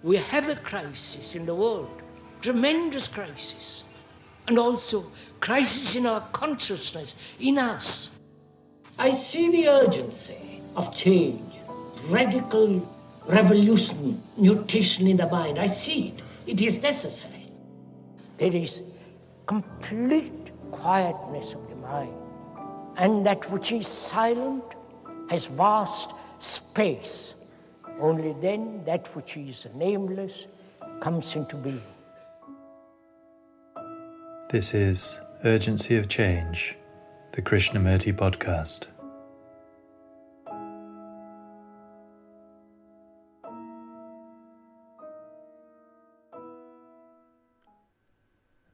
We have a crisis in the world, tremendous crisis, and also crisis in our consciousness, in us. I see the urgency of change, radical revolution, mutation in the mind. I see it. It is necessary. There is complete quietness of the mind, and that which is silent has vast space. Only then that which is nameless comes into being. This is Urgency of Change, the Krishnamurti podcast.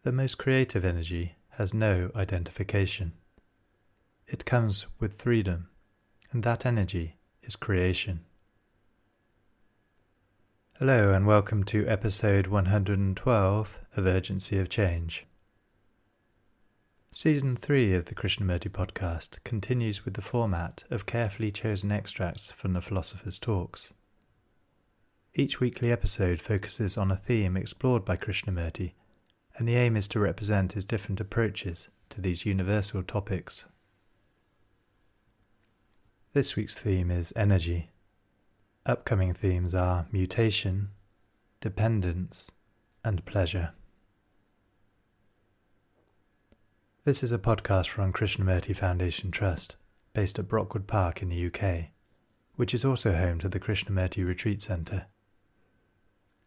The most creative energy has no identification. It comes with freedom, and that energy is creation. Hello and welcome to episode 112 of Urgency of Change. Season 3 of the Krishnamurti podcast continues with the format of carefully chosen extracts from the philosopher's talks. Each weekly episode focuses on a theme explored by Krishnamurti, and the aim is to represent his different approaches to these universal topics. This week's theme is energy. Upcoming themes are mutation, dependence, and pleasure. This is a podcast from Krishnamurti Foundation Trust, based at Brockwood Park in the UK, which is also home to the Krishnamurti Retreat Centre.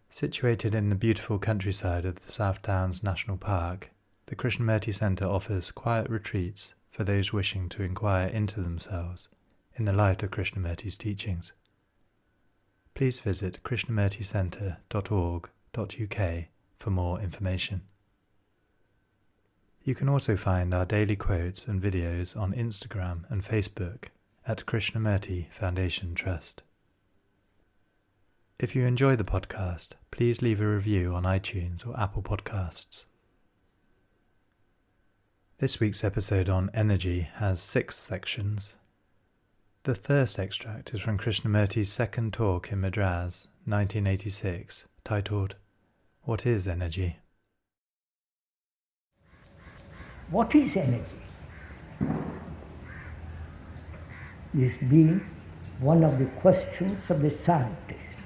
Situated in the beautiful countryside of the South Downs National Park, the Krishnamurti Centre offers quiet retreats for those wishing to inquire into themselves in the light of Krishnamurti's teachings. Please visit krishnamurticentre.org.uk for more information. You can also find our daily quotes and videos on Instagram and Facebook at Krishnamurti Foundation Trust. If you enjoy the podcast, please leave a review on iTunes or Apple Podcasts. This week's episode on energy has 6 sections. The first extract is from Krishnamurti's second talk in Madras, 1986, titled, What is Energy? What is energy? This being one of the questions of the scientist.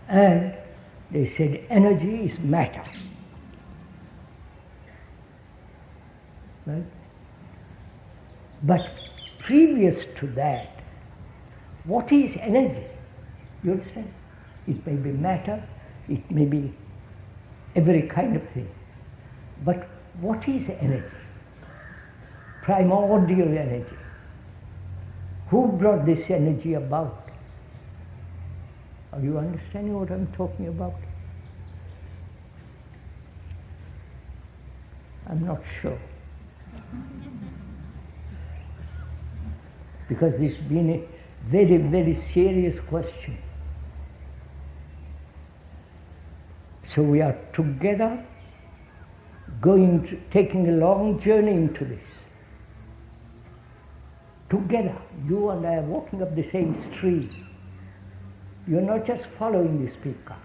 And they said energy is matter. Right? But previous to that, what is energy? You understand? It may be matter, it may be every kind of thing. But what is energy? Primordial energy. Who brought this energy about? Are you understanding what I'm talking about? I'm not sure. Because this has been a very, very serious question. So we are together taking a long journey into this. Together, you and I are walking up the same street. You're not just following the speaker.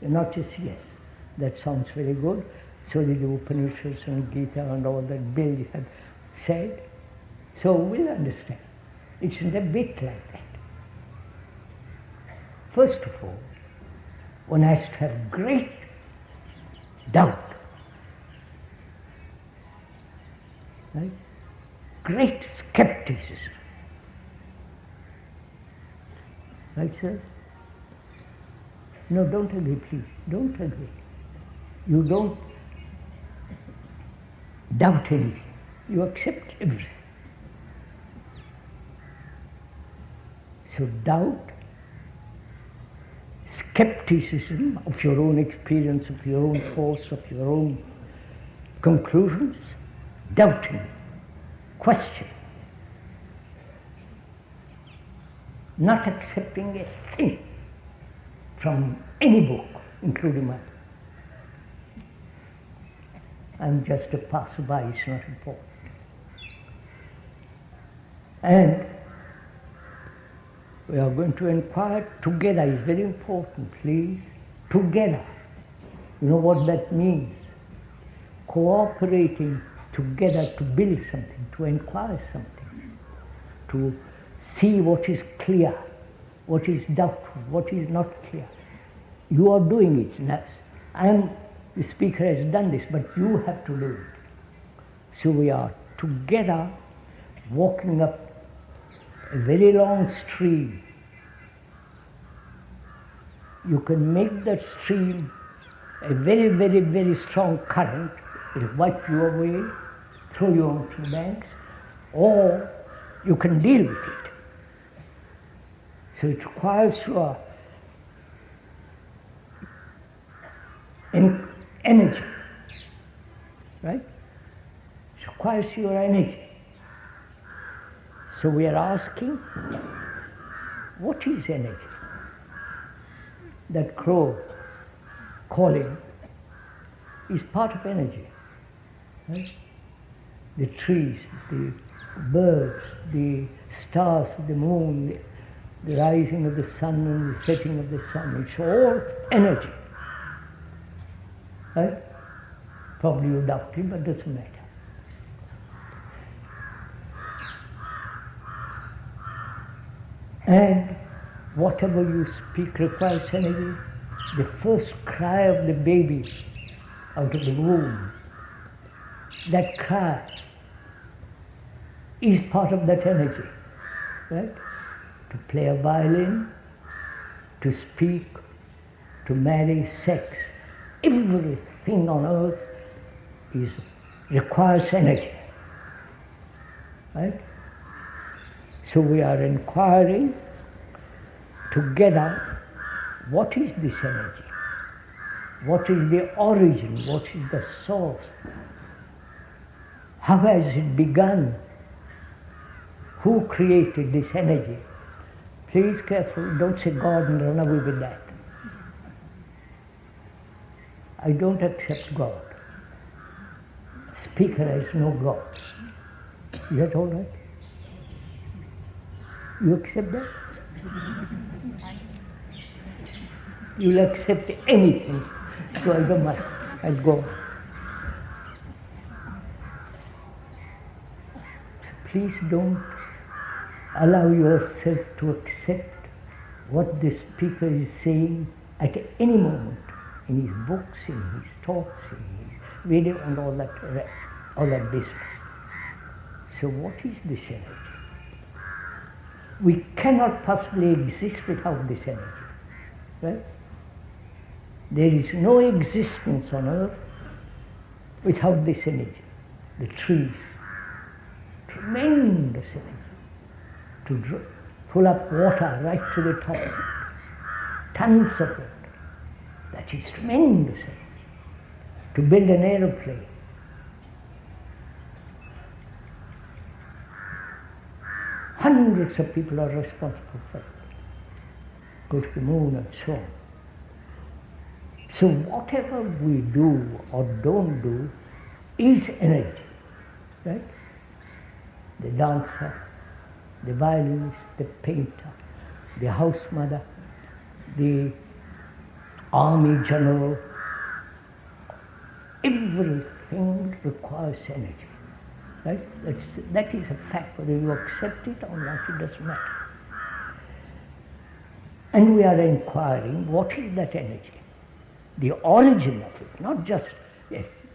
You're not just, yes, that sounds very good. So did the Upanishads and Gita and all that Bill had said. So we'll understand. It's a bit like that. First of all, one has to have great doubt. Right? Great skepticism. Right, sir? No, don't agree, please. Don't agree. You don't doubt anything. You accept everything. So doubt, skepticism of your own experience, of your own thoughts, of your own conclusions, doubting, question, not accepting a thing from any book, including mine. I'm just a passerby, it's not important. And We are going to inquire together. It's very important, please. Together. You know what that means? Cooperating together to build something, to inquire something, to see what is clear, what is doubtful, what is not clear. You are doing it. The speaker has done this, but you have to do it. So we are together walking up a very long stream. You can make that stream a very, very, very strong current. It will wipe you away, throw you onto the banks, or you can deal with it. So it requires your energy, right? It requires your energy. So we are asking, what is energy? That crow calling is part of energy. Right? The trees, the birds, the stars, the moon, the rising of the sun and the setting of the sun, it's all energy. Right? Probably you doubt it, but it doesn't matter. And whatever you speak requires energy. The first cry of the baby out of the womb, that cry is part of that energy, right? To play a violin, to speak, to marry, sex, everything on earth requires energy, right? So we are inquiring together, what is this energy? What is the origin? What is the source? How has it begun? Who created this energy? Please careful, don't say God and run away with that. I don't accept God. Speaker has no God. Is that all right? You accept that? You'll accept anything, so I don't mind. I'll go. So please don't allow yourself to accept what the speaker is saying at any moment in his books, in his talks, in his video, and all that business. So what is this energy? We cannot possibly exist without this energy, right? There is no existence on earth without this energy. The trees, tremendous energy, to pull up water right to the top, tons of it. That is tremendous energy. To build an aeroplane, hundreds of people are responsible for it. Go to the moon and so on. So whatever we do or don't do is energy, right? The dancer, the violinist, the painter, the house mother, the army general, everything requires energy. Right? That is a fact. Whether you accept it or not, it doesn't matter. And we are inquiring, what is that energy? The origin of it, not just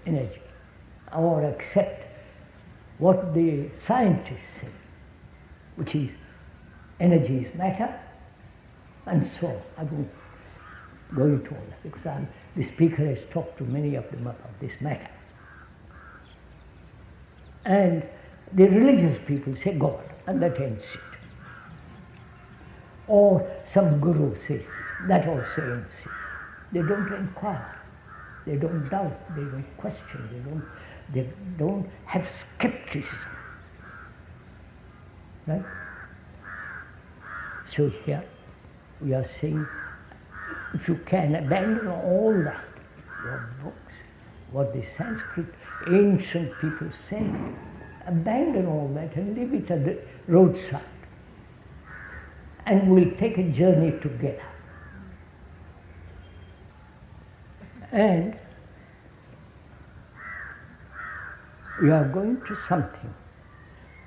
energy. Or accept what the scientists say, which is energy is matter, and so on. I won't go into all that, because the speaker has talked to many of them about this matter. And the religious people say God, and that ends it. Or some guru says that also ends it. They don't inquire, they don't doubt, they don't question, they don't have skepticism. Right? So here we are saying, if you can abandon all that, your books, what the Sanskrit ancient people said, abandon all that and leave it at the roadside. and we'll take a journey together. And you are going to something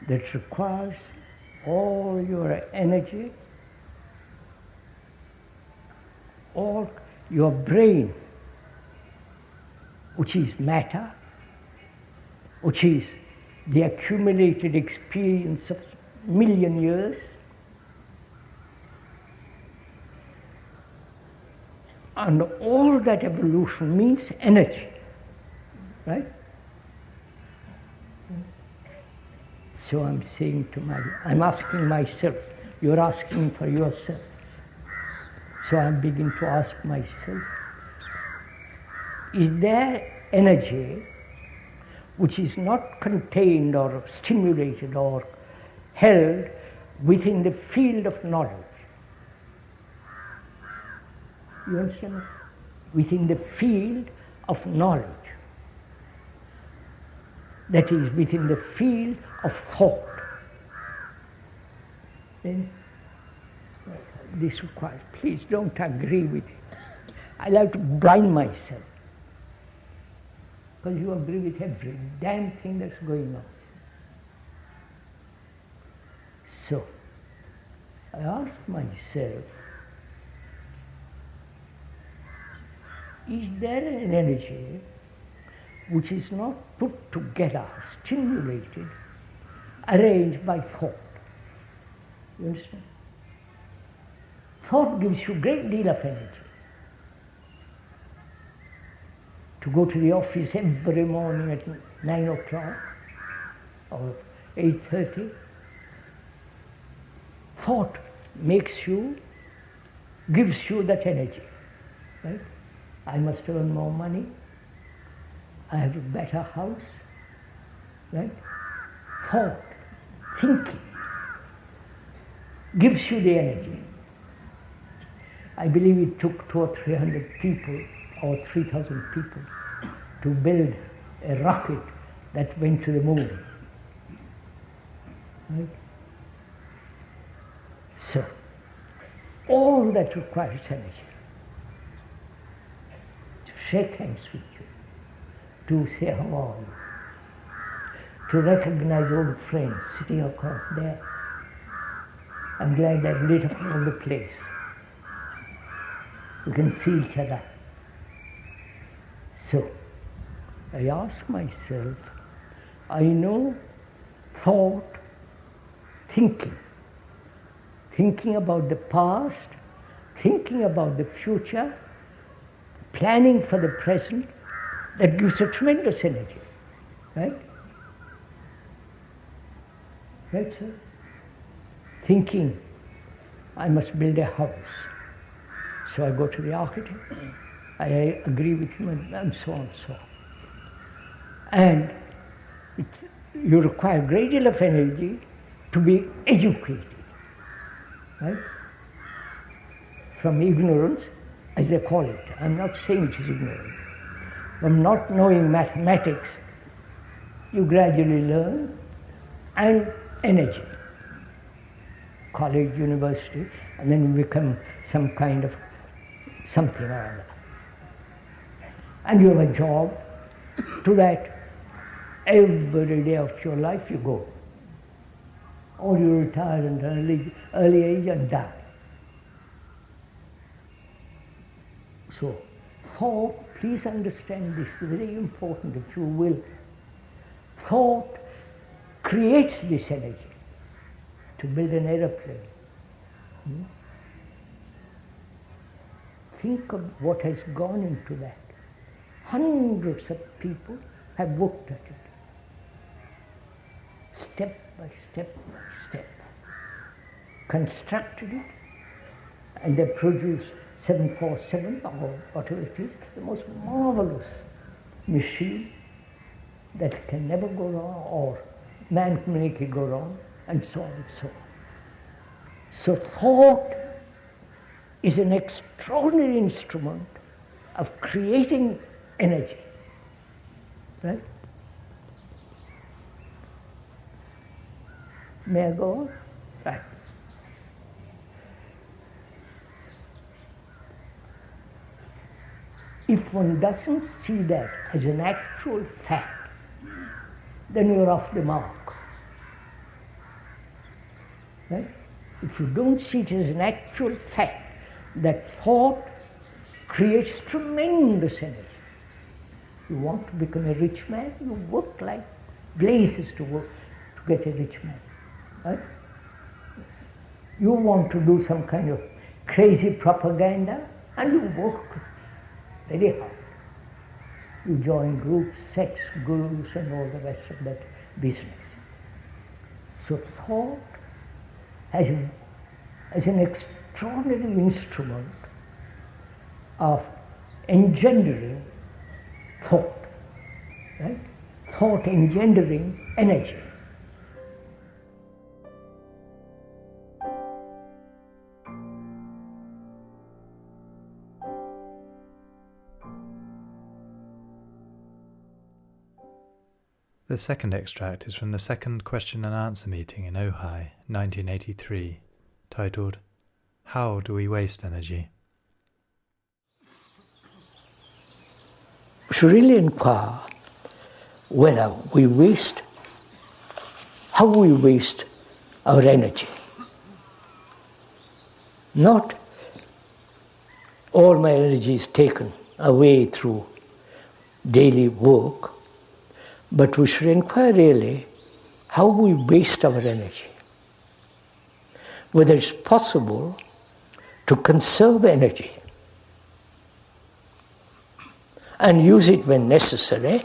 that requires all your energy, all your brain, which is matter, which is the accumulated experience of million years, and all that evolution means energy, right? So I'm saying I'm asking myself, you're asking for yourself. So I begin to ask myself, is there energy which is not contained or stimulated or held within the field of knowledge? You understand? Within the field of knowledge. That is, within the field of thought. Then this requires, please don't agree with it. I like to blind myself. Because you agree with every damn thing that's going on. So, I asked myself, is there an energy which is not put together, stimulated, arranged by thought? You understand? Thought gives you a great deal of energy. To go to the office every morning at 9 o'clock or 8:30, thought gives you that energy, right? I must earn more money, I have a better house, right? Thought, thinking, gives you the energy. I believe it took 200 or 300 people or 3,000 people to build a rocket that went to the moon. Right? So, all that requires energy. To shake hands with you, to say how are you, to recognize old friends sitting across there. I'm glad I've lit up all the place. We can see each other. So, I ask myself, I know thought, thinking about the past, thinking about the future, planning for the present, that gives a tremendous energy, right? Right, sir? Thinking, I must build a house. So I go to the architect, I agree with him, and so on and so on. And you require a great deal of energy to be educated, right? From ignorance, as they call it. I'm not saying it is ignorance. From not knowing mathematics, you gradually learn, and energy. College, university, and then you become some kind of something or other. And you have a job. To that, every day of your life you go. Or you retire at an early age and die. So, thought, please understand this, very important if you will. Thought creates this energy to build an aeroplane. Think of what has gone into that. Hundreds of people have worked at it. Step by step by step. Constructed it, and they produced 747 or whatever it is, the most marvelous machine that can never go wrong, or man can make it go wrong, and so on and so on. So thought is an extraordinary instrument of creating energy, right? May I go on? Right. If one doesn't see that as an actual fact, then you're off the mark. Right? If you don't see it as an actual fact, that thought creates tremendous energy. You want to become a rich man, you work like blazes to get a rich man. Right? You want to do some kind of crazy propaganda, and you work very hard. You join groups, sects, gurus, and all the rest of that business. So thought as an extraordinary instrument of engendering thought, right? Thought engendering energy. The second extract is from the second question and answer meeting in Ojai, 1983, titled, How Do We Waste Energy? We should really inquire whether how we waste our energy. Not all my energy is taken away through daily work, but we should inquire really how we waste our energy. Whether it's possible to conserve energy and use it when necessary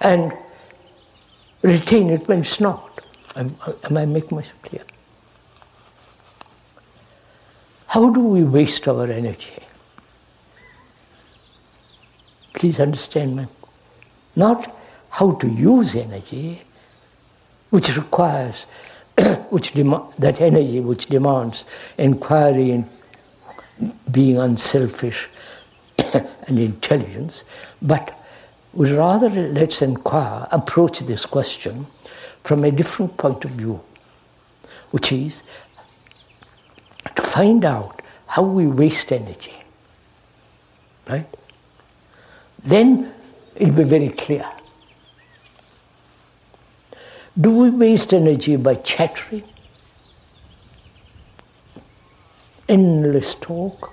and retain it when it's not. Am I making myself clear? How do we waste our energy? Please understand me. Not how to use energy, which requires, that energy which demands inquiry and being unselfish and intelligence, but we rather let's approach this question from a different point of view, which is to find out how we waste energy, right? Then it'll be very clear. Do we waste energy by chattering? Endless talk?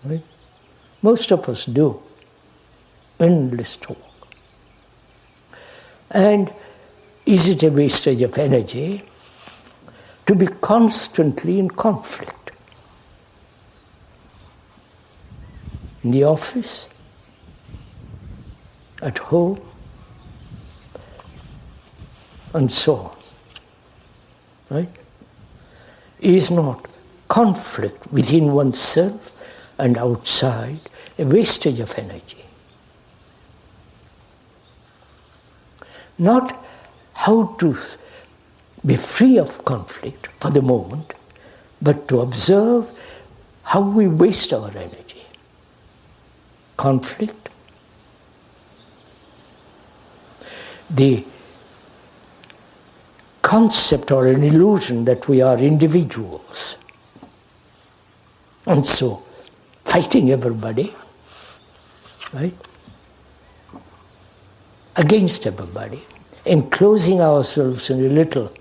Right? Most of us do. Endless talk. And is it a wastage of energy to be constantly in conflict? In the office, at home, and so on. Right? Is not conflict within oneself and outside a wastage of energy? Not how to be free of conflict for the moment, but to observe how we waste our energy. Conflict, the concept or an illusion that we are individuals, and so fighting everybody, right? Against everybody, enclosing ourselves in a little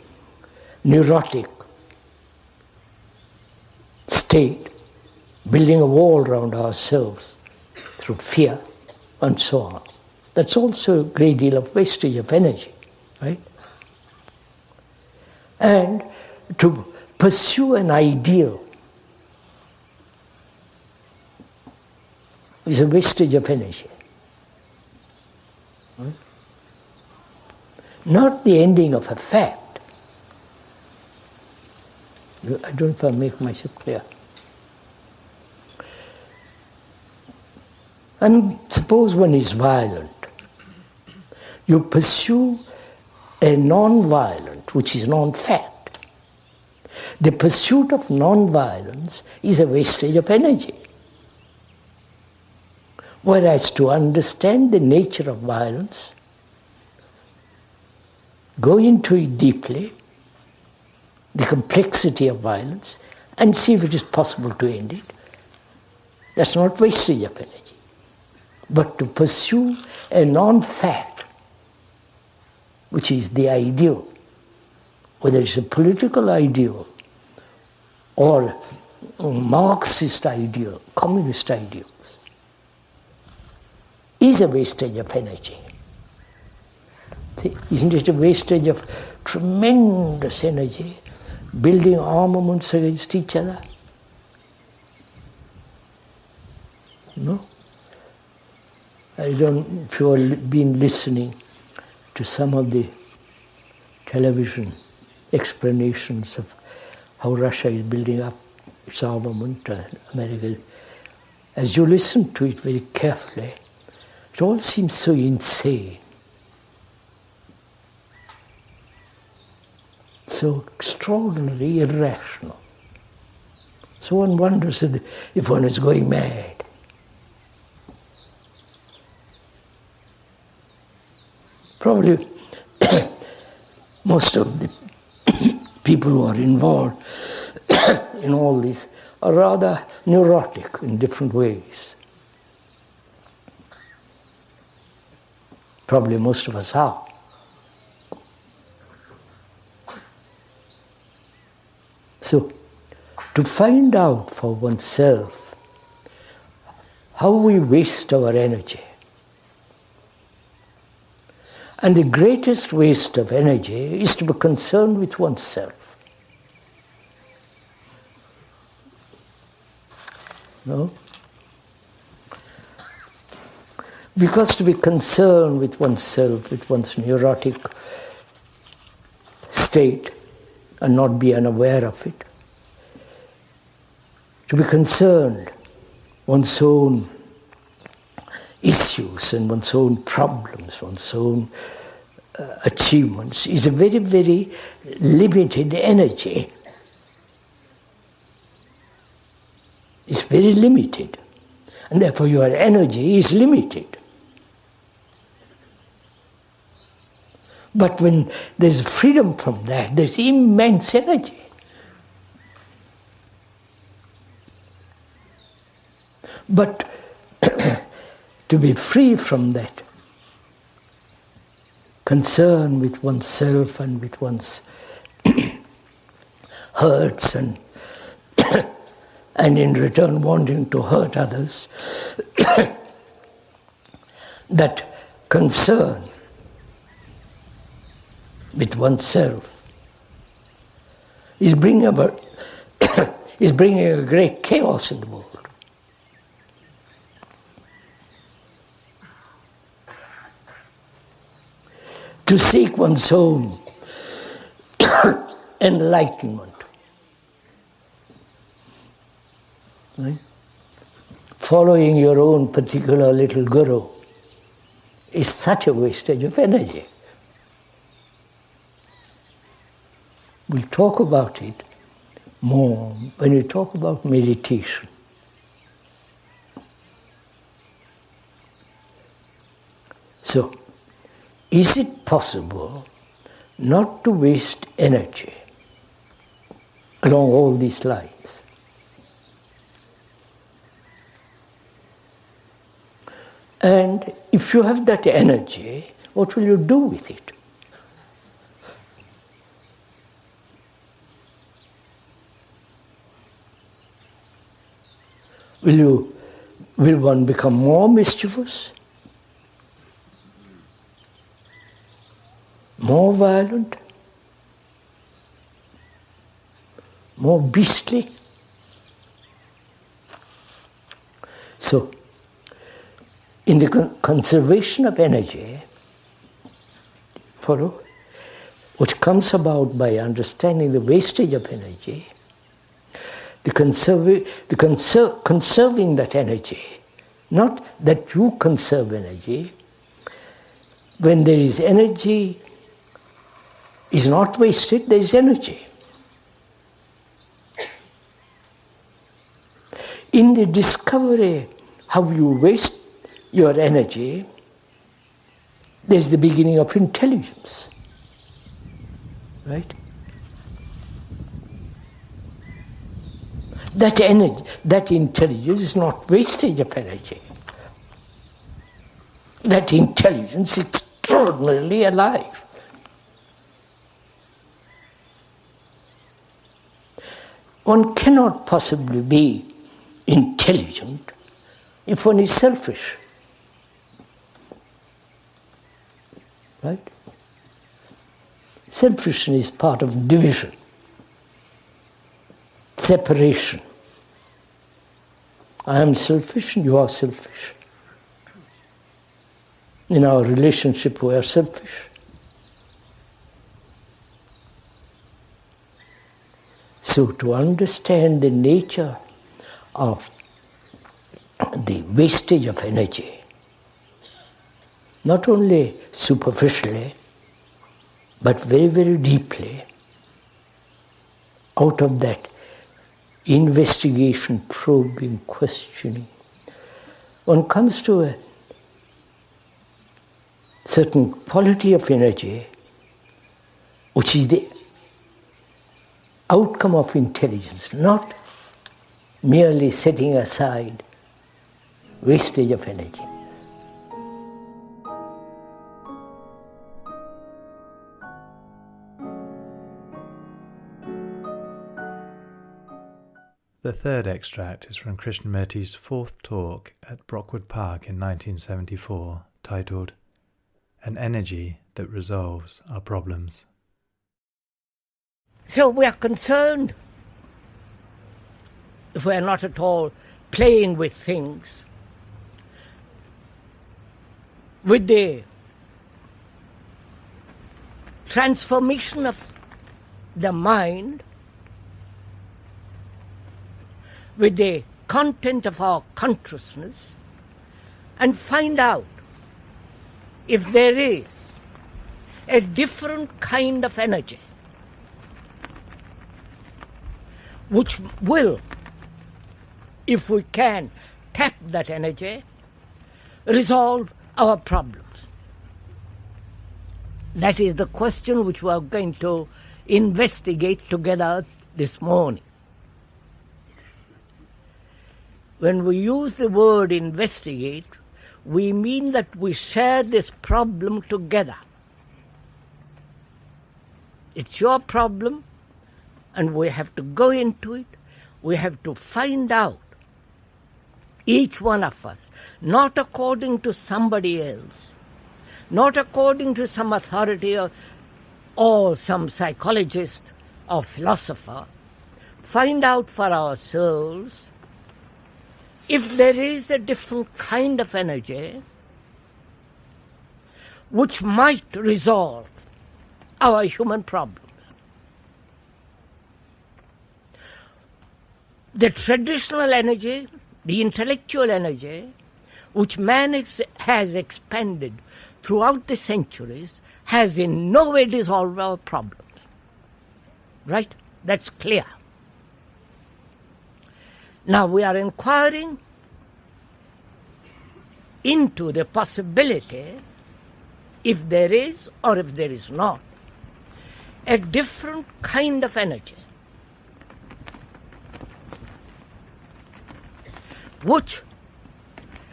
neurotic state, building a wall around ourselves through fear and so on. That's also a great deal of wastage of energy, right? And to pursue an ideal is a wastage of energy. Right? Not the ending of a fact. I don't know if I make myself clear. And suppose one is violent. You pursue a non-violent, which is non-fact. The pursuit of non-violence is a wastage of energy. Whereas to understand the nature of violence, go into it deeply, the complexity of violence, and see if it is possible to end it. That's not wastage of energy. But to pursue a non-fact, which is the ideal, whether it's a political ideal or Marxist ideal, communist ideals, is a wastage of energy. Isn't it a wastage of tremendous energy, building armaments against each other? No? I don't know if you've been listening to some of the television explanations of how Russia is building up its armament, America. As you listen to it very carefully, it all seems so insane, so extraordinarily irrational. So one wonders if one is going mad. Probably most of the people who are involved in all this are rather neurotic in different ways. Probably most of us are. So, to find out for oneself how we waste our energy, and the greatest waste of energy is to be concerned with oneself. No? Because to be concerned with oneself, with one's neurotic state, and not be unaware of it, to be concerned one's own issues and one's own problems, one's own achievements, is a very, very limited energy. It's very limited, and therefore your energy is limited. But when there's freedom from that, there's immense energy. But to be free from that concern with oneself and with one's hurts and in return wanting to hurt others, that concern with oneself is bringing about is bringing a great chaos in the world. To seek one's own enlightenment, right? Following your own particular little guru is such a wastage of energy. We'll talk about it more when we talk about meditation. So, is it possible not to waste energy along all these lines? And if you have that energy, what will you do with it? Will one become more mischievous? More violent? More beastly? So, in the conservation of energy, follow, which comes about by understanding the wastage of energy, conserving that energy, not that you conserve energy. When there is energy, is not wasted, there is energy. In the discovery how you waste your energy, there's the beginning of intelligence, right? That energy, that intelligence is not wastage of energy. That intelligence is extraordinarily alive. One cannot possibly be intelligent if one is selfish. Right? Selfishness is part of division, separation. I am selfish and you are selfish. In our relationship we are selfish. So to understand the nature of the wastage of energy, not only superficially, but very, very deeply, out of that investigation, probing, questioning, one comes to a certain quality of energy which is the outcome of intelligence, not merely setting aside wastage of energy. The third extract is from Krishnamurti's fourth talk at Brockwood Park in 1974, titled An Energy That Resolves Our Problems. So we are concerned, if we are not at all playing with things, with the transformation of the mind, with the content of our consciousness, and find out if there is a different kind of energy which will, if we can tap that energy, resolve our problems. That is the question which we are going to investigate together this morning. When we use the word investigate, we mean that we share this problem together. It's your problem, and we have to go into it. We have to find out, each one of us, not according to somebody else, not according to some authority or some psychologist or philosopher, find out for ourselves if there is a different kind of energy which might resolve our human problems. The traditional energy, the intellectual energy, which man has expanded throughout the centuries, has in no way dissolved our problems. Right? That's clear. Now we are inquiring into the possibility, if there is or if there is not, a different kind of energy which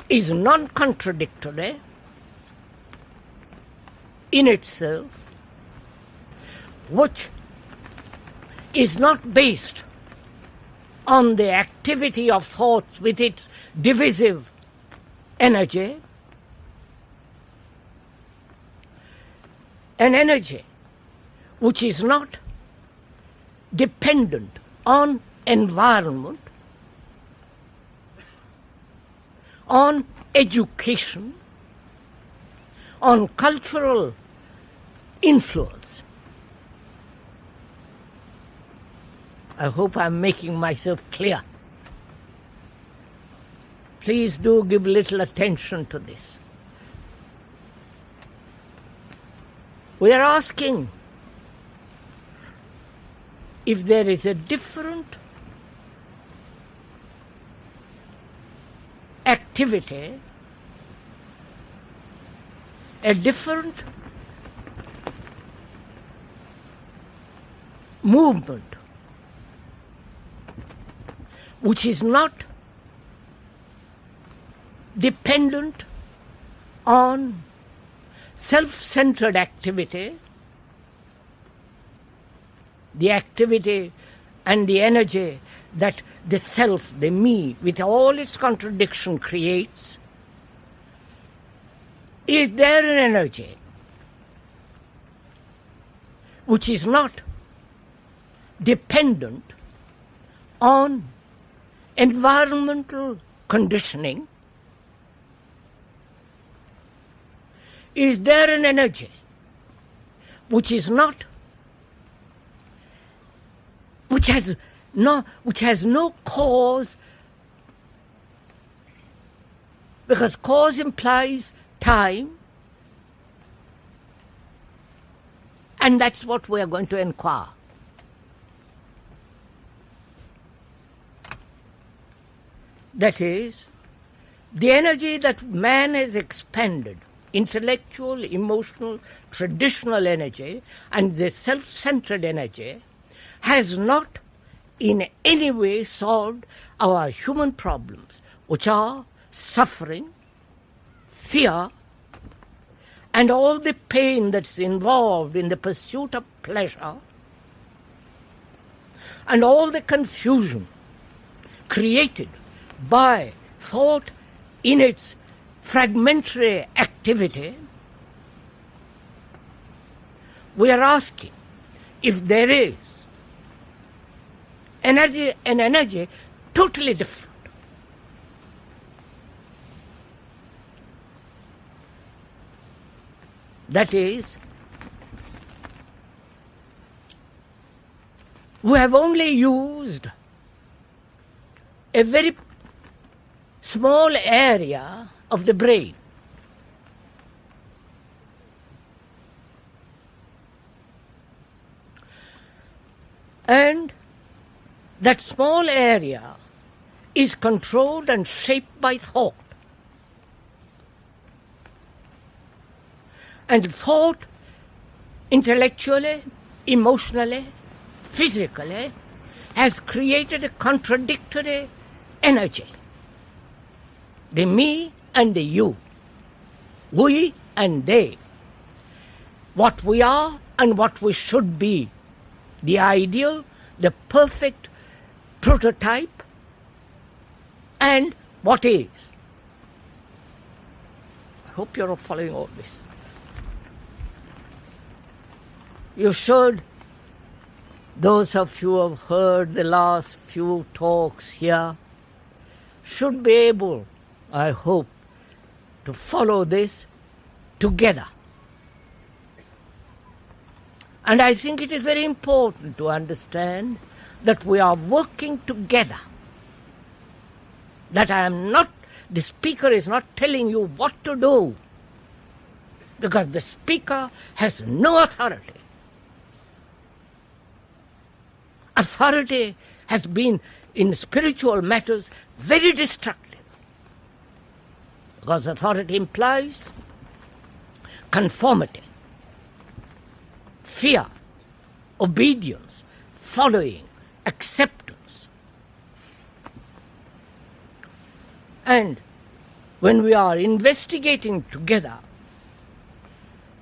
is non-contradictory in itself, which is not based on the activity of thoughts with its divisive energy, an energy which is not dependent on environment, on education, on cultural influence. I hope I'm making myself clear. Please do give little attention to this. We are asking if there is a different activity, a different movement which is not dependent on self-centered activity, the activity and the energy that the self, the me, with all its contradiction creates. Is there an energy which is not dependent on environmental conditioning? Is there an energy which is not, which has no cause, because cause implies time, and that's what we are going to inquire. That is, the energy that man has expended, intellectual, emotional, traditional energy, and the self-centered energy, has not in any way solved our human problems, which are suffering, fear, and all the pain that's involved in the pursuit of pleasure, and all the confusion created by thought in its fragmentary activity. We are asking if there is an energy totally different. That is, we have only used a very small area of the brain. And that small area is controlled and shaped by thought. And thought, intellectually, emotionally, physically, has created a contradictory energy. The me and the you, we and they, what we are and what we should be, the ideal, the perfect prototype, and what is. I hope you're following all this. You should, those of you who have heard the last few talks here, should be able, I hope, to follow this together. And I think it is very important to understand that we are working together. That the speaker is not telling you what to do, because the speaker has no authority. Authority has been, in spiritual matters, very destructive, because authority implies conformity, fear, obedience, following, acceptance. And when we are investigating together,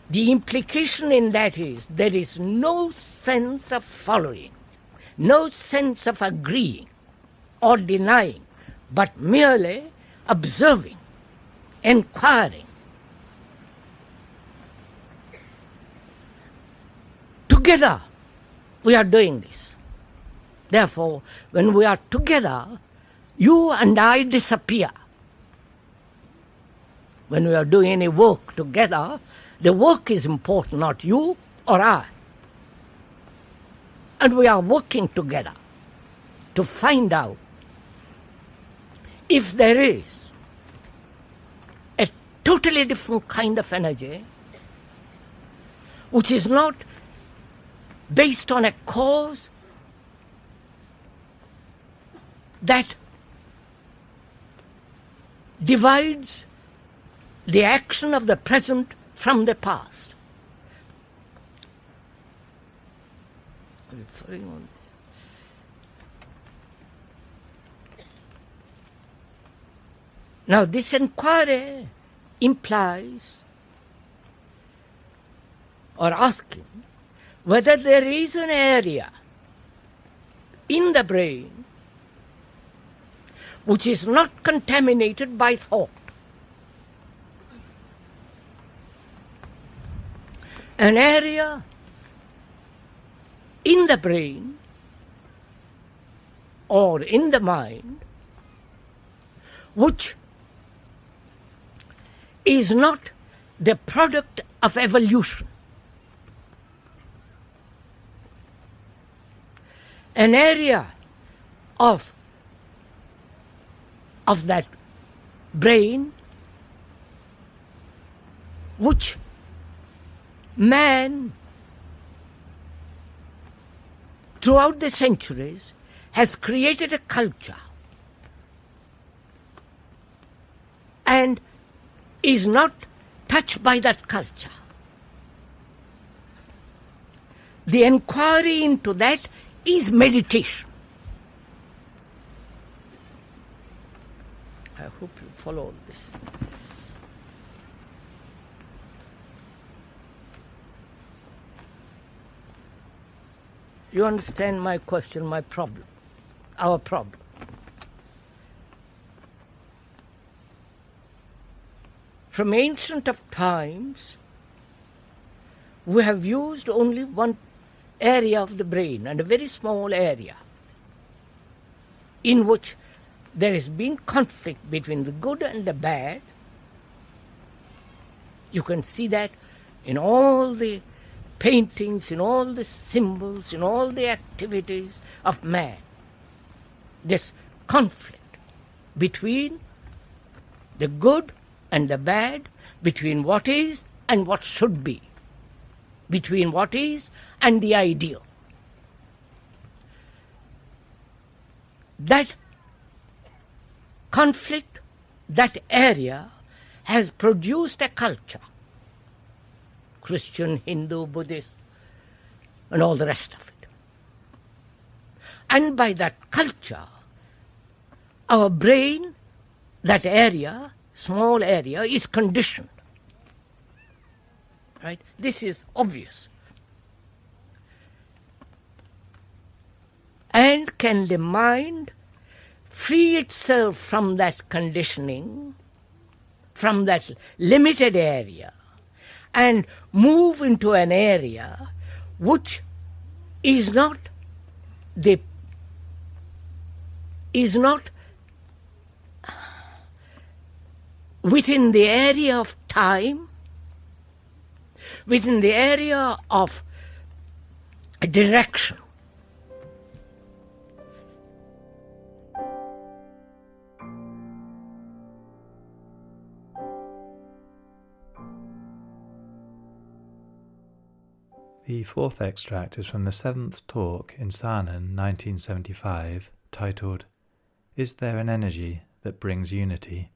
the implication in that is there is no sense of following, no sense of agreeing or denying, but merely observing, inquiring. Together we are doing this. Therefore, when we are together, you and I disappear. When we are doing any work together, the work is important, not you or I. And we are working together to find out if there is a totally different kind of energy which is not based on a cause that divides the action of the present from the past. Now this inquiry implies or asking whether there is an area in the brain which is not contaminated by thought. An area in the brain or in the mind which is not the product of evolution. An area of that brain which man throughout the centuries has created a culture and is not touched by that culture. The inquiry into that is meditation. I hope you follow this. You understand my question, my problem, our problem. From ancient of times, we have used only one area of the brain, and a very small area, in which there has been conflict between the good and the bad. You can see that in all the paintings, in all the symbols, in all the activities of man. This conflict between the good and the bad, between what is and what should be, between what is and the ideal. That conflict, that area, has produced a culture. Christian, Hindu, Buddhist, and all the rest of it. And by that culture, our brain, that area, small area, is conditioned. Right? This is obvious. And can the mind free itself from that conditioning, from that limited area, and move into an area which is not within the area of time, within the area of direction. The fourth extract is from the 7th talk in Saanen, 1975, titled, "Is there an energy that brings unity?"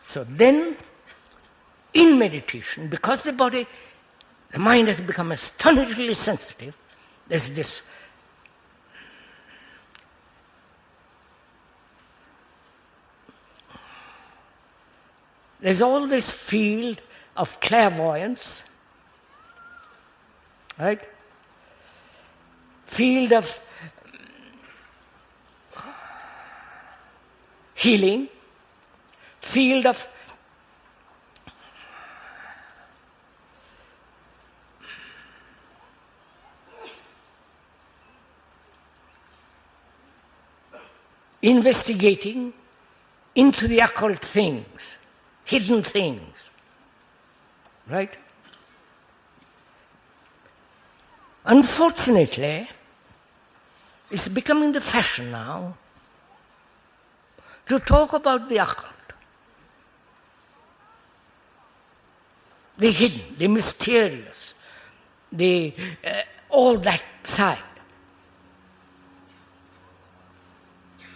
So then, in meditation, because the mind has become astonishingly sensitive, there's all this field of clairvoyance, right? Field of healing, field of investigating into the occult things, hidden things, right? Unfortunately, it's becoming the fashion now to talk about the occult, the hidden, the mysterious, all that side.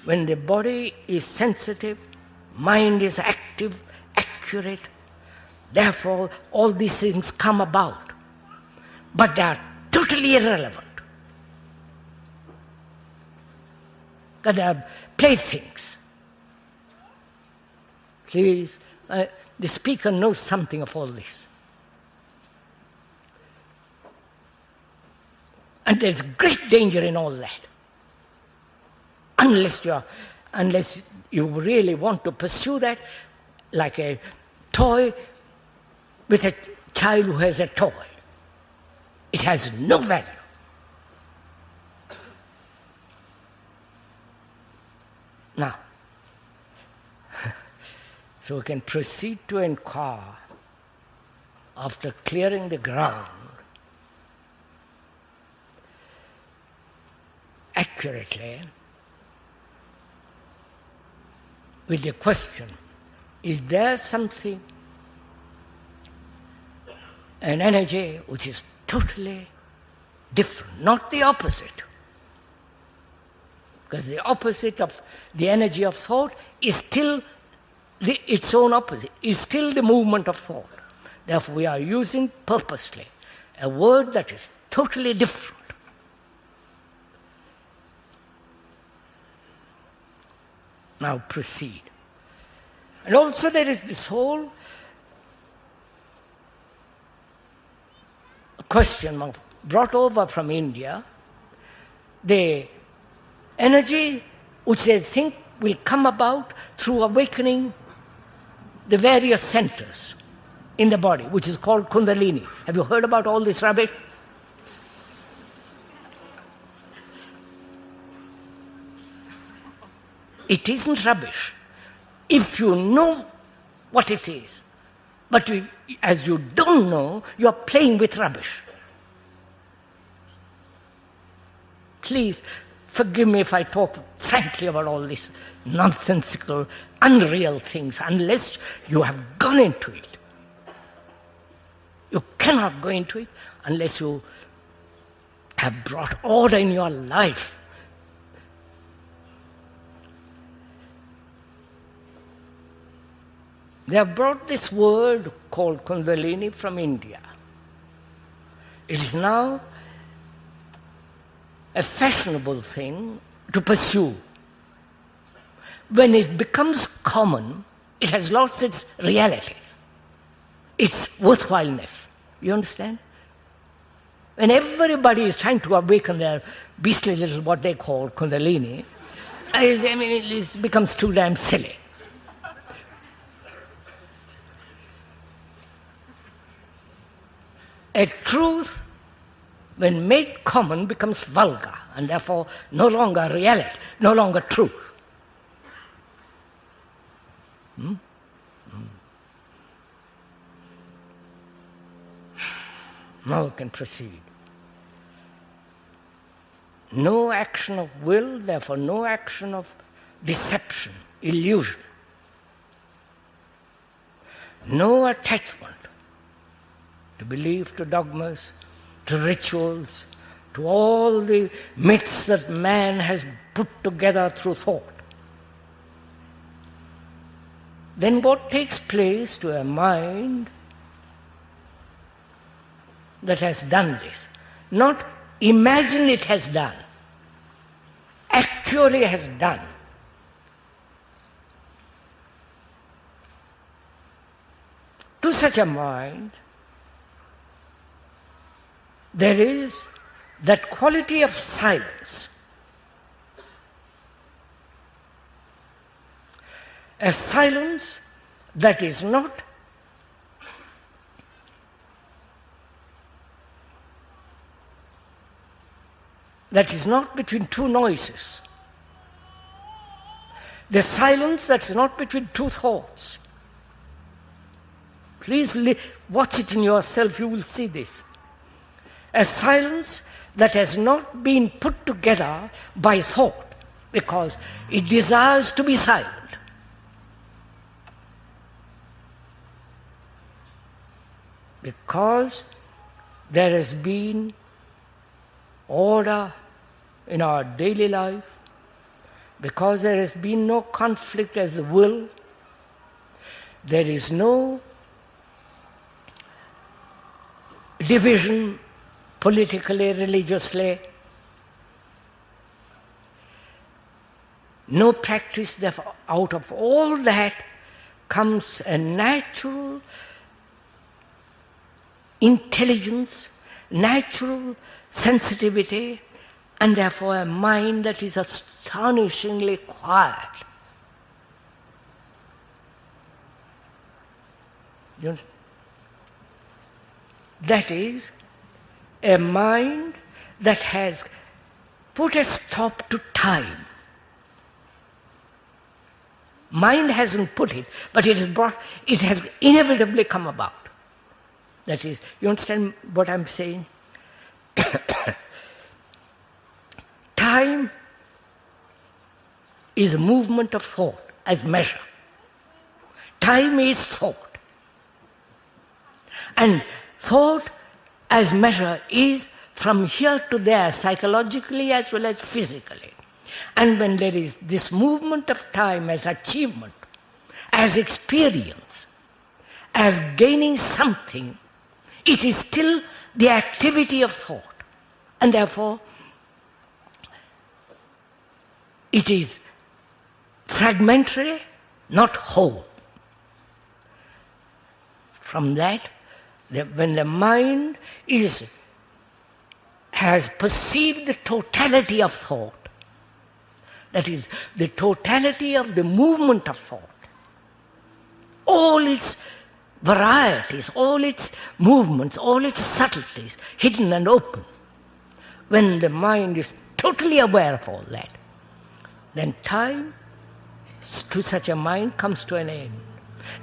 When the body is sensitive, mind is active, accurate, therefore all these things come about. But they are totally irrelevant. They are playthings. Please, the speaker knows something of all this. And there's great danger in all that. Unless you really want to pursue that like a toy with a child who has a toy. It has no value. Now, so we can proceed to inquire, after clearing the ground, accurately, with the question, is there something, an energy which is totally different, not the opposite? Because the opposite of the energy of thought is still its own opposite, is still the movement of thought. Therefore we are using purposely a word that is totally different. Now proceed. And also there is this whole question brought over from India, the energy which they think will come about through awakening the various centers in the body, which is called Kundalini. Have you heard about all this rubbish? It isn't rubbish if you know what it is. But as you don't know, you are playing with rubbish. Please forgive me if I talk frankly about all these nonsensical, unreal things, unless you have gone into it. You cannot go into it unless you have brought order in your life. They have brought this word called Kundalini from India. It is now a fashionable thing to pursue. When it becomes common, it has lost its reality, its worthwhileness. You understand? When everybody is trying to awaken their beastly little what they call Kundalini, it becomes too damn silly. A truth, when made common, becomes vulgar and therefore no longer reality, no longer truth. Now we can proceed. No action of will, therefore no action of deception, illusion. No attachment to belief, to dogmas, to rituals, to all the myths that man has put together through thought. Then what takes place to a mind that has done this? Not imagine it has done, actually has done. To such a mind, there is that quality of silence, a silence that is not between two noises, the silence that's not between two thoughts. Please watch it in yourself, you will see this. A silence that has not been put together by thought because it desires to be silent. Because there has been order in our daily life, because there has been no conflict as the will, there is no division politically, religiously, no practice. Therefore, out of all that comes a natural intelligence, natural sensitivity, and therefore a mind that is astonishingly quiet. That is a mind that has put a stop to time. Mind hasn't put it, but it has inevitably come about. That is, you understand what I'm saying? Time is a movement of thought as measure. Time is thought. And thought as measure is from here to there, psychologically as well as physically. And when there is this movement of time as achievement, as experience, as gaining something, it is still the activity of thought. And therefore, it is fragmentary, not whole. From that, when the mind has perceived the totality of thought, that is, the totality of the movement of thought, all its varieties, all its movements, all its subtleties, hidden and open. When the mind is totally aware of all that, then time to such a mind comes to an end.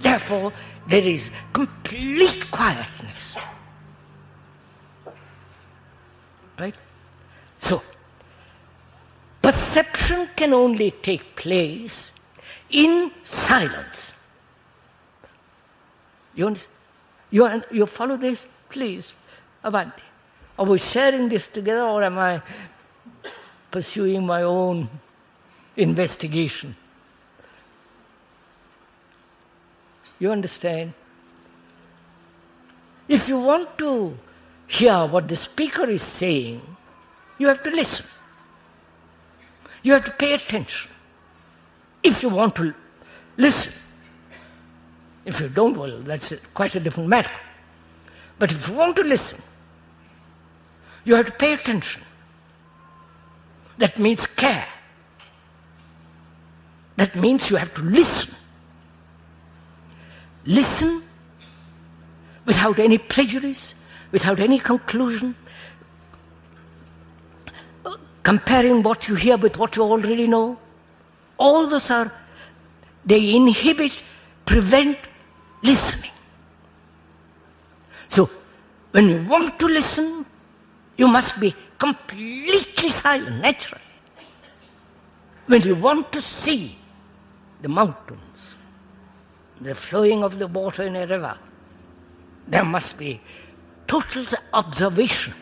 Therefore, there is complete quietness. Right? So, perception can only take place in silence. You follow this? Please, Avanti. Are we sharing this together, or am I pursuing my own investigation? You understand? If you want to hear what the speaker is saying, you have to listen. You have to pay attention. If you want to listen. If you don't, well, that's quite a different matter. But if you want to listen, you have to pay attention. That means care. That means you have to listen. Listen without any prejudice, without any conclusion, comparing what you hear with what you already know. All those they inhibit, prevent listening. So, when you want to listen, you must be completely silent, naturally. When you want to see the mountains, the flowing of the water in a river, there must be total observation,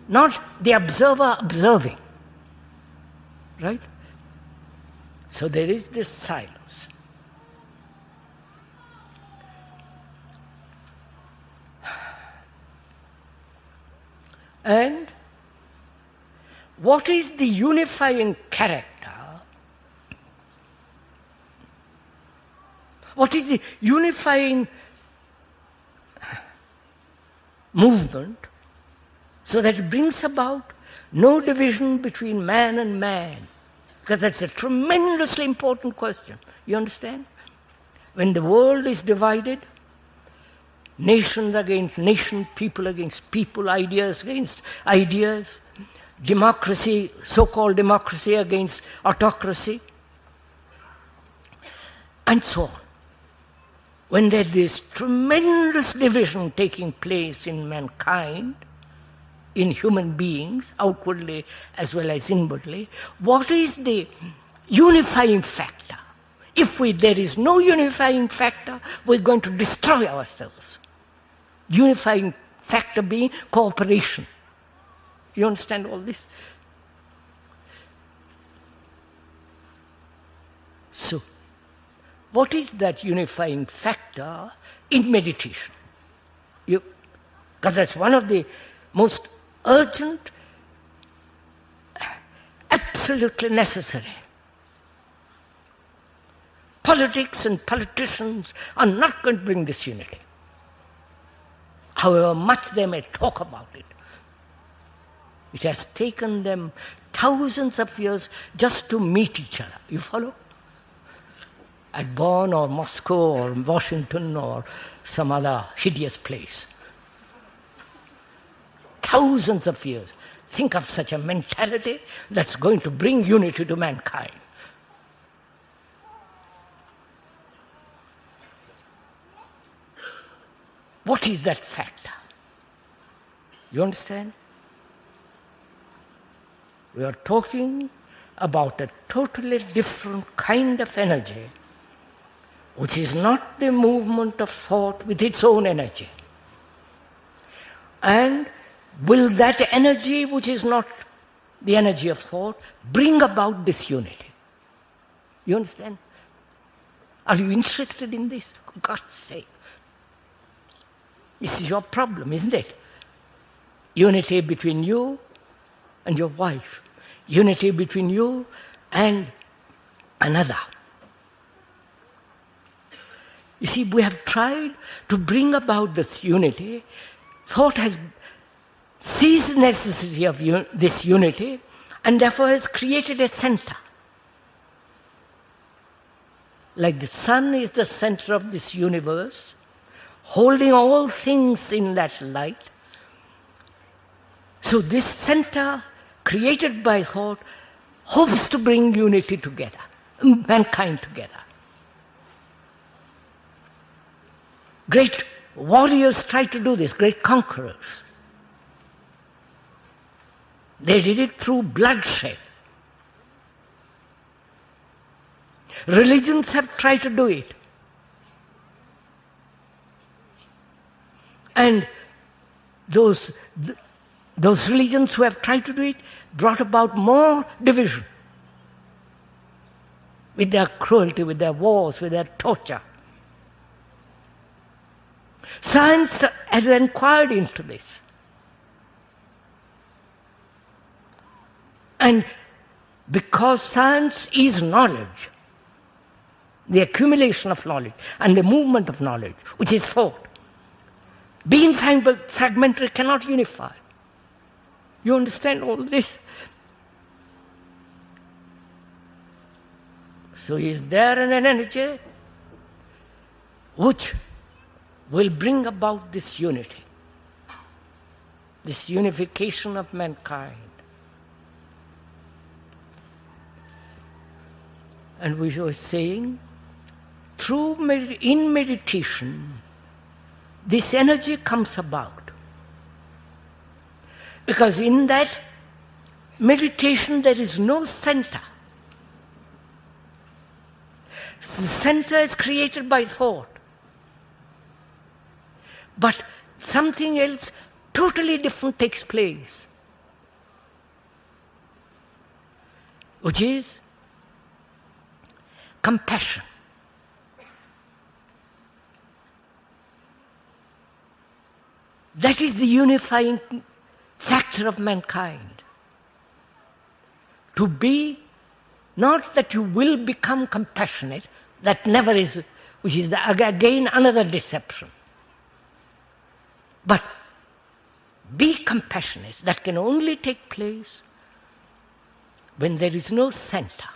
not the observer observing. Right? So there is this silence. And what is the unifying character? What is the unifying movement so that it brings about no division between man and man? Because that's a tremendously important question. You understand? When the world is divided, nations against nation, people against people, ideas against ideas, democracy, so-called democracy against autocracy, and so on. When there is this tremendous division taking place in mankind, in human beings, outwardly as well as inwardly, what is the unifying factor? If there is no unifying factor, we're going to destroy ourselves. Unifying factor being cooperation. You understand all this? So, what is that unifying factor in meditation? Because that's one of the most urgent, absolutely necessary Politics and politicians are not going to bring this unity, however much they may talk about it. It has taken them thousands of years just to meet each other. You follow? At Bonn or Moscow or Washington or some other hideous place. Thousands of years. Think of such a mentality that's going to bring unity to mankind. What is that factor? You understand? We are talking about a totally different kind of energy, which is not the movement of thought with its own energy. And will that energy, which is not the energy of thought, bring about this unity? You understand? Are you interested in this? For God's sake. This is your problem, isn't it? Unity between you and your wife. Unity between you and another. You see, we have tried to bring about this unity. Thought has sees the necessity of this unity and therefore has created a center. Like the sun is the center of this universe, holding all things in that light. So this center, created by thought, hopes to bring unity together, mankind together. Great warriors tried to do this, great conquerors. They did it through bloodshed. Religions have tried to do it. And those religions who have tried to do it brought about more division with their cruelty, with their wars, with their torture. Science has inquired into this. And because science is knowledge, the accumulation of knowledge and the movement of knowledge, which is thought, being fragmentary cannot unify. You understand all this? So is there an energy which will bring about this unity, this unification of mankind? And we were saying, in meditation, this energy comes about. Because in that meditation there is no center. The center is created by thought. But something else totally different takes place, which is compassion. That is the unifying factor of mankind. To be, not that you will become compassionate, that never is, which is again another deception. But be compassionate. That can only take place when there is no center.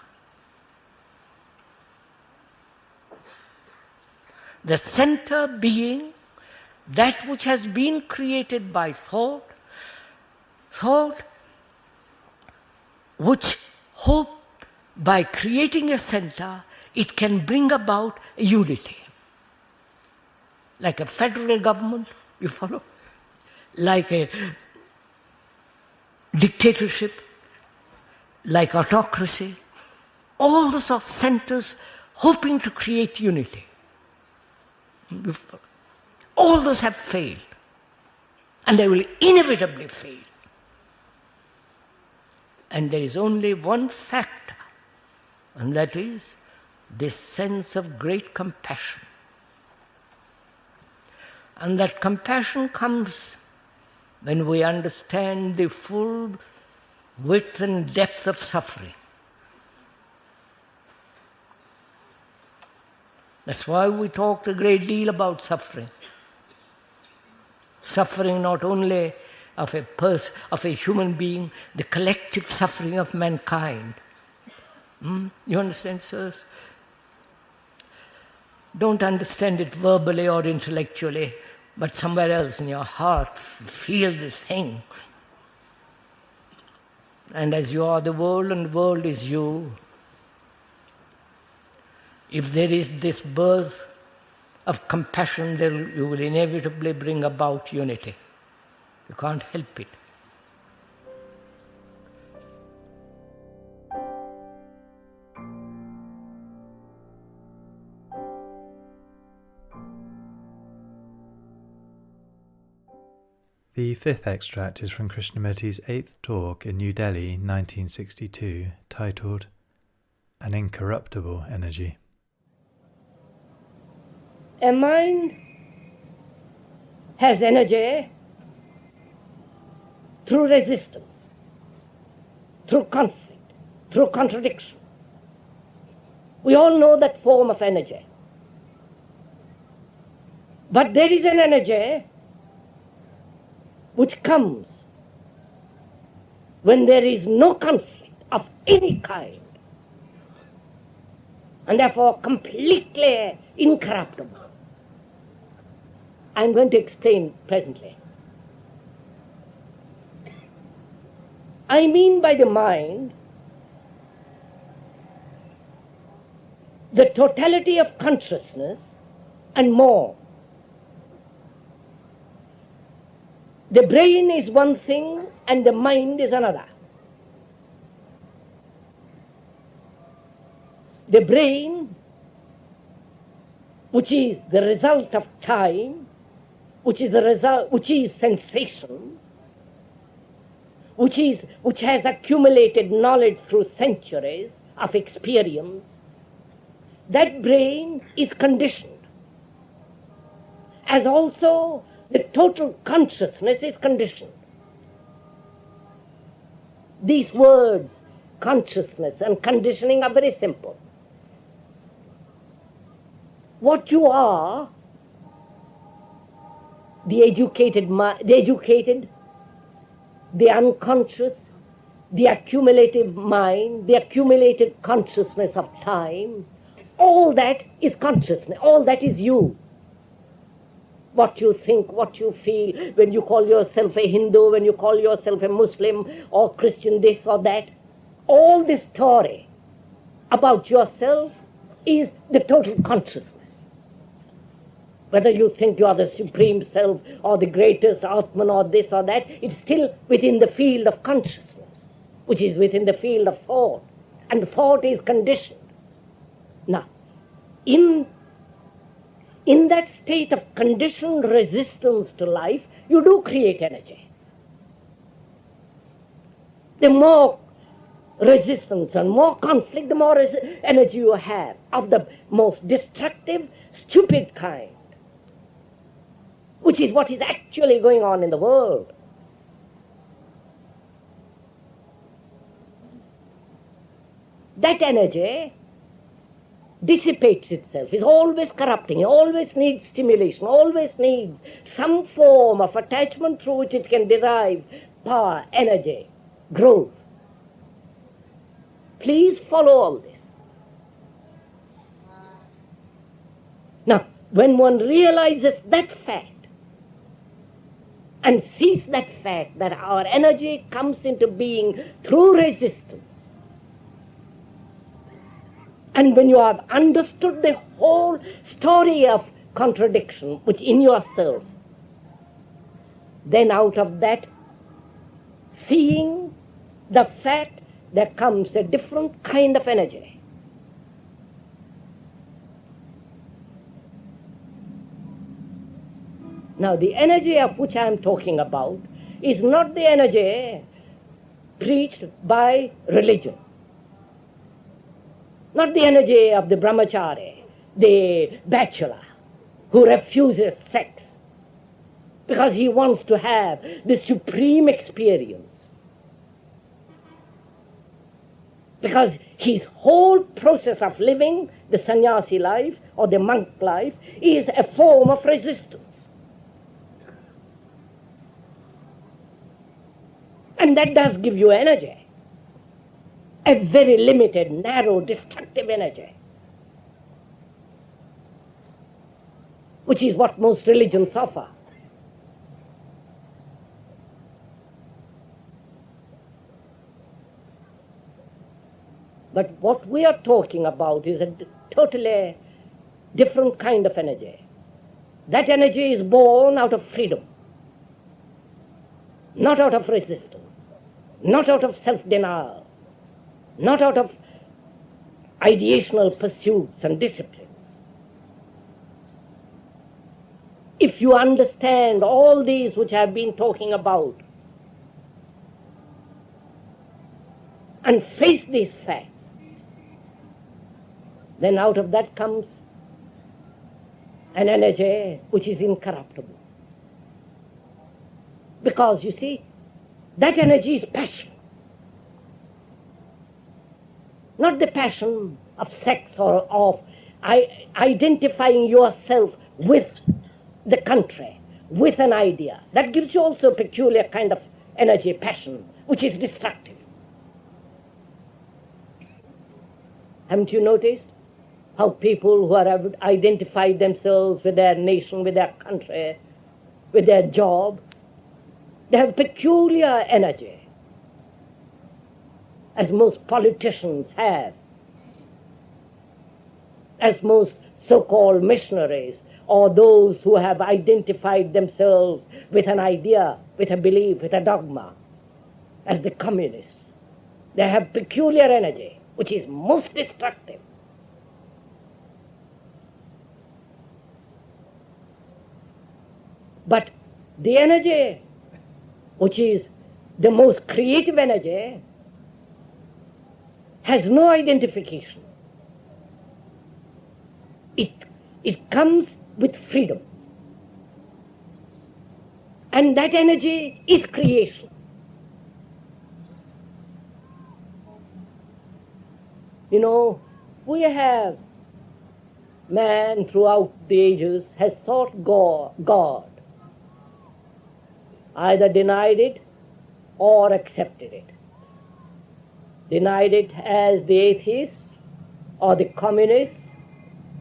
The center being that which has been created by thought which hope by creating a center, it can bring about a unity. Like a federal government, you follow? Like a dictatorship, like autocracy. All those are centers hoping to create unity. All those have failed. And they will inevitably fail. And there is only one factor, and that is this sense of great compassion. And that compassion comes when we understand the full width and depth of suffering. That's why we talked a great deal about suffering. Suffering not only of a human being, the collective suffering of mankind. You understand, sirs? Don't understand it verbally or intellectually, but somewhere else in your heart, feel this thing. And as you are the world and the world is you, if there is this birth of compassion, then you will inevitably bring about unity. You can't help it. The fifth extract is from Krishnamurti's 8th talk in New Delhi, 1962, titled An Incorruptible Energy. A mind has energy through resistance, through conflict, through contradiction. We all know that form of energy. But there is an energy which comes when there is no conflict of any kind, and therefore completely incorruptible. I'm going to explain presently. I mean by the mind the totality of consciousness and more. The brain is one thing and the mind is another. The brain, which is the result of time, which is sensation, which has accumulated knowledge through centuries of experience, that brain is conditioned. As also the total consciousness is conditioned. These words, consciousness and conditioning, are very simple. What you are, the educated, the unconscious, the accumulative mind, the accumulated consciousness of time, all that is consciousness, all that is you. What you think, what you feel, when you call yourself a Hindu, when you call yourself a Muslim or Christian, this or that, all this story about yourself is the total consciousness. Whether you think you are the supreme self or the greatest Atman or this or that, it's still within the field of consciousness, which is within the field of thought. And thought is conditioned. Now, in that state of conditioned resistance to life, you do create energy. The more resistance and more conflict, the more energy you have, of the most destructive, stupid kind, which is what is actually going on in the world. That energy dissipates itself, is always corrupting, it always needs stimulation, always needs some form of attachment through which it can derive power, energy, growth. Please follow all this. Now, when one realizes that fact and sees that fact that our energy comes into being through resistance, and when you have understood the whole story of contradiction which in yourself, then out of that, seeing the fact, there comes a different kind of energy. Now, the energy of which I am talking about is not the energy preached by religion. Not the energy of the brahmachari, the bachelor, who refuses sex because he wants to have the supreme experience. Because his whole process of living the sannyasi life or the monk life is a form of resistance. And that does give you energy. A very limited, narrow, destructive energy. Which is what most religions offer. But what we are talking about is a totally different kind of energy. That energy is born out of freedom, not out of resistance, not out of self-denial, not out of ideational pursuits and disciplines. If you understand all these which I have been talking about and face these facts, then out of that comes an energy which is incorruptible. Because, you see, that energy is passion. Not the passion of sex or of identifying yourself with the country, with an idea. That gives you also a peculiar kind of energy, passion, which is destructive. Haven't you noticed how people who have identified themselves with their nation, with their country, with their job, they have peculiar energy, as most politicians have, as most so-called missionaries, or those who have identified themselves with an idea, with a belief, with a dogma, as the communists. They have peculiar energy, which is most destructive. But the energy, which is the most creative energy, has no identification. It comes with freedom. And that energy is creation. You know, we have, man throughout the ages has sought God. Either denied it or accepted it. Denied it as the atheists or the communists,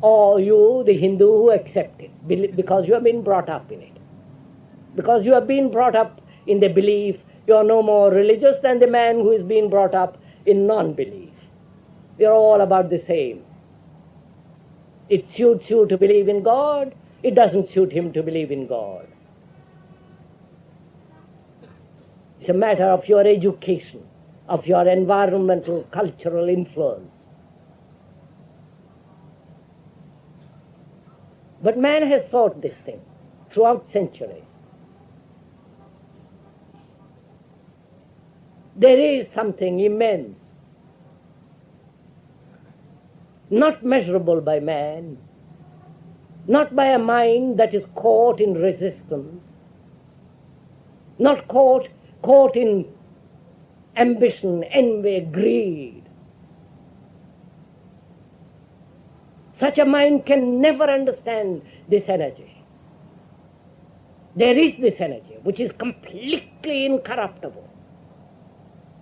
or you, the Hindu, who accept it because you have been brought up in it. Because you have been brought up in the belief you are no more religious than the man who is being brought up in non-belief. We are all about the same. It suits you to believe in God, it doesn't suit him to believe in God. It's a matter of your education, of your environmental, cultural influence. But man has sought this thing throughout centuries. There is something immense, not measurable by man, not by a mind that is caught in resistance, not caught in ambition, envy, greed. Such a mind can never understand this energy. There is this energy which is completely incorruptible.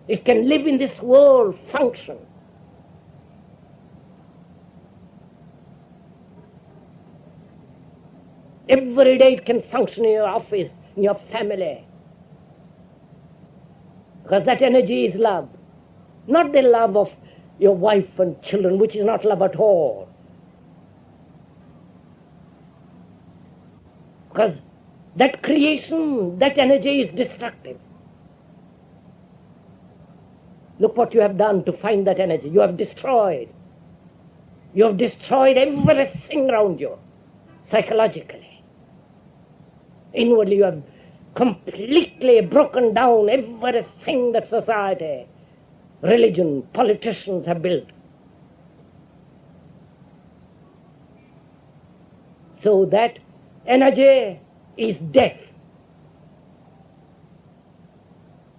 It can live in this world, function. Every day it can function in your office, in your family. Because that energy is love. Not the love of your wife and children, which is not love at all. Because that creation, that energy is destructive. Look what you have done to find that energy. You have destroyed. You have destroyed everything around you, psychologically. Inwardly you have completely broken down everything that society, religion, politicians have built. So that energy is death.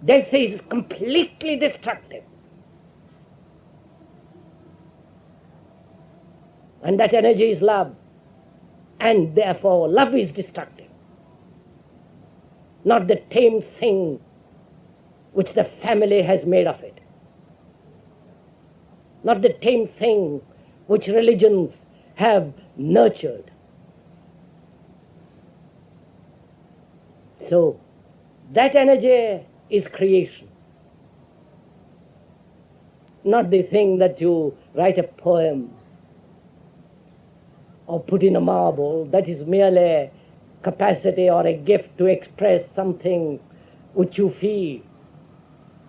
Death is completely destructive. And that energy is love. And therefore love is destructive. Not the tame thing which the family has made of it. Not the tame thing which religions have nurtured. So, that energy is creation. Not the thing that you write a poem or put in a marble. That is merely capacity or a gift to express something which you feel.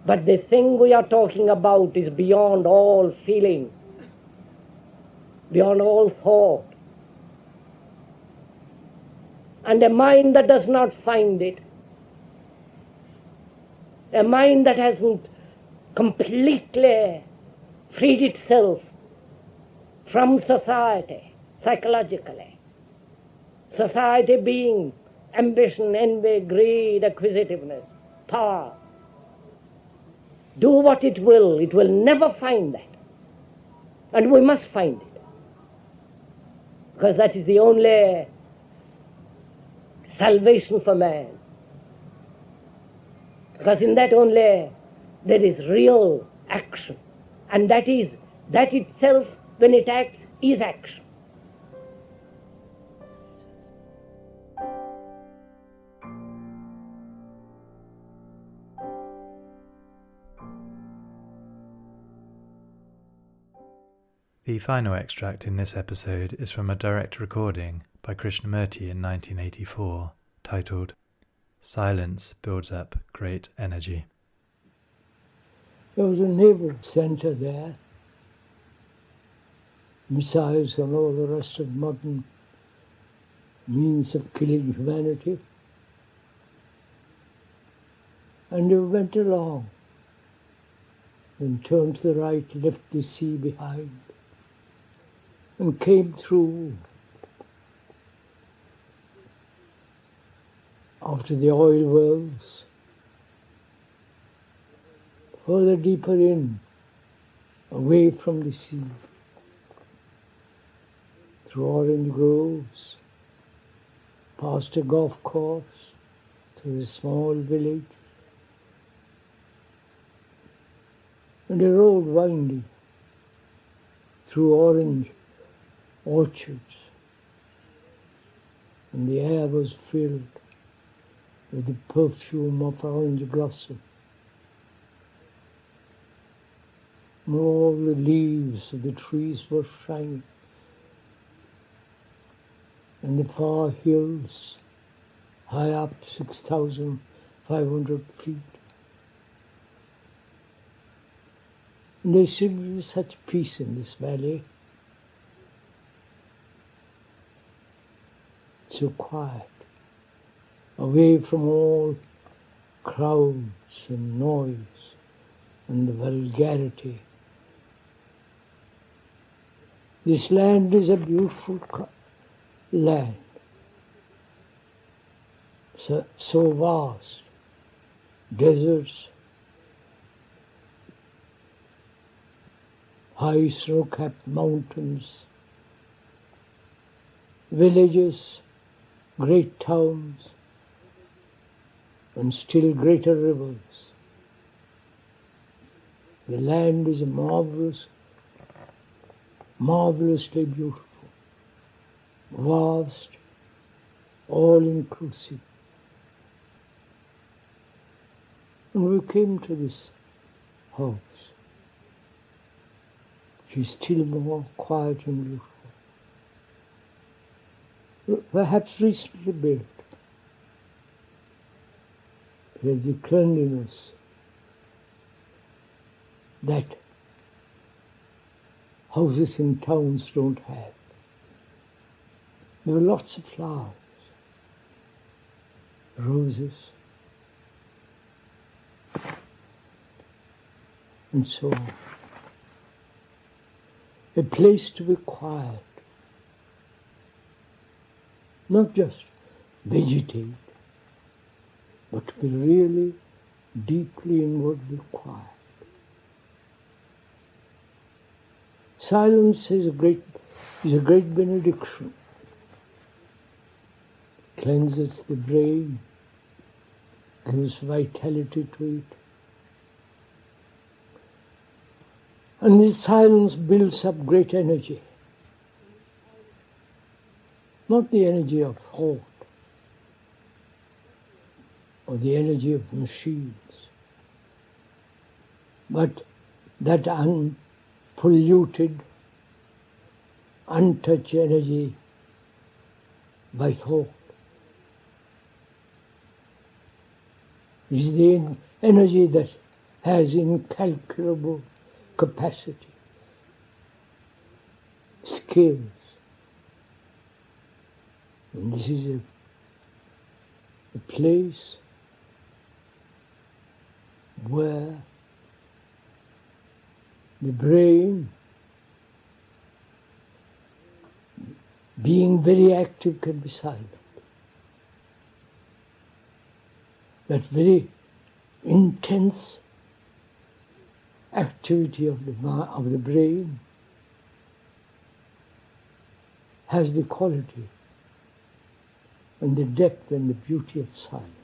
But the thing we are talking about is beyond all feeling, beyond all thought. And a mind that does not find it, a mind that hasn't completely freed itself from society, psychologically, society being ambition, envy, greed, acquisitiveness, power, do what it will never find that. And we must find it. Because that is the only salvation for man. Because in that only there is real action. And that itself, when it acts, is action. The final extract in this episode is from a direct recording by Krishnamurti in 1984, titled "Silence Builds Up Great Energy." There was a naval centre there, missiles and all the rest of modern means of killing humanity. And we went along, then turned to the right, left the sea behind, and came through after the oil wells, further deeper in, away from the sea, through orange groves, past a golf course, to a small village, and a road winding through orange orchards, and the air was filled with the perfume of orange blossom. And all the leaves of the trees were shining, and the far hills, high up 6,500 feet. And there seemed to be such peace in this valley, so quiet, away from all crowds and noise and the vulgarity. This land is a beautiful land, so vast, deserts, high snow-capped mountains, villages, great towns, and still greater rivers. The land is marvelously beautiful, vast, all-inclusive. And we came to this house, which is still more quiet and beautiful. Perhaps recently built. With the cleanliness that houses in towns don't have. There were lots of flowers, roses, and so on. A place to be quiet, not just vegetate, but to be really deeply inwardly quiet. Silence is a great is a great benediction. Cleanses the brain, gives vitality to it. And this silence builds up great energy. Not the energy of thought or the energy of machines, but that unpolluted, untouched energy by thought. It is the energy that has incalculable capacity, skills. And this is a place where the brain, being very active, can be silent. That very intense activity of the brain has the quality and the depth and the beauty of silence.